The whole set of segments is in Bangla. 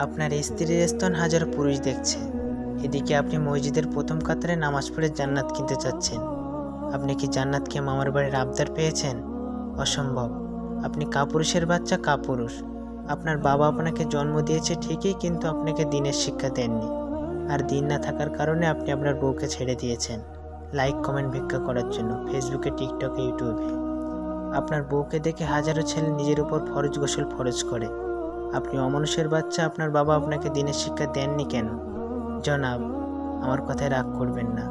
আপনার স্ত্রীর স্তন হাজারো পুরুষ দেখছে, এদিকে আপনি মসজিদের প্রথম কাতারে নামাজ পড়ে জান্নাত কিনতে চাচ্ছেন। আপনি কি জান্নাতকে মামার বাড়ির আবদার পেয়েছেন? অসম্ভব। আপনি কাপুরুষের বাচ্চা, কাপুরুষ। আপনার বাবা আপনাকে জন্ম দিয়েছে ঠিকই, কিন্তু আপনাকে দিনের শিক্ষা দেননি। আর দিন না থাকার কারণে আপনি আপনার বউকে ছেড়ে দিয়েছেন লাইক কমেন্ট ভিক্ষা করার জন্য ফেসবুকে, টিকটকে, ইউটিউবে। আপনার বউকে দেখে হাজারো ছেলে নিজের উপর ফরজ গোসল ফরজ করে। আপনি অমানুষের বাচ্চা, আপনার বাবা আপনাকে দিনের শিক্ষা দেননি কেন? জনাব, আমার কথায় রাগ করবেন না।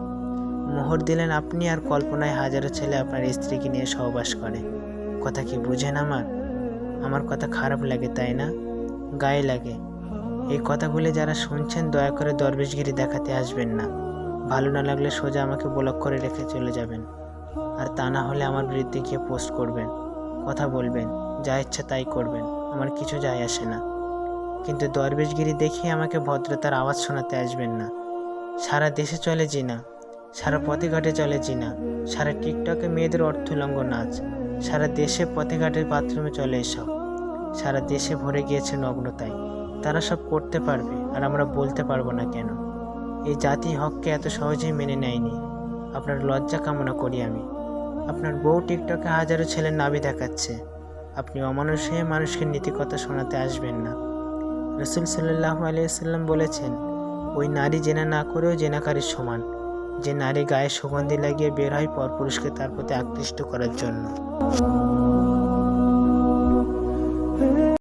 মোহর দিলেন আপনি, আর কল্পনায় হাজারো ছেলে আপনার স্ত্রীকে নিয়ে সহবাস করে। কথা কি বুঝেন আমার কথা খারাপ লাগে তাই না? গায়ে লাগে। এই কথাগুলি যারা শুনছেন দয়া করে দরবেশগিরি দেখাতে আসবেন না। ভালো না লাগলে সোজা আমাকে ব্লক করে রেখে চলে যাবেন। আর তা না হলে আমার বিরুদ্ধে গিয়ে পোস্ট করবেন, কথা বলবেন, যা ইচ্ছা তাই করবেন, আমার কিছু যায় আসে না। কিন্তু দরবেশগিরি দেখিয়ে আমাকে ভদ্রতার আওয়াজ শোনাতে আসবেন না। সারা দেশে চলে জিনা, সারা পথে ঘাটে চলে জিনা, সারা টিকটকে মেয়েদের অর্থলঙ্গ নাচ, সারা দেশে পথে ঘাটের বাথরুমে চলে এসব, সারা দেশে ভরে গিয়েছে নগ্নতায়। তারা সব করতে পারবে, আর আমরা বলতে পারবো না কেন? এই জাতি হককে এত সহজেই মেনে নেয়নি। আপনার লজ্জা কামনা করি আমি। আপনার বউ টিকটকে হাজারো ছেলের নাভি দেখাচ্ছে। আপনি অমানুষ হয়ে মানুষকে নীতিকথা শোনাতে আসবেন না। রাসূল সাল্লাল্লাহু আলাইহি ওয়াসাল্লাম বলেছেন, ওই নারী জেনা না করেও জেনাকারীর সমান, যে নারী গায়ে সুগন্ধি লাগিয়ে বের হয় পরপুরুষকে তার প্রতি আকৃষ্ট করার জন্য।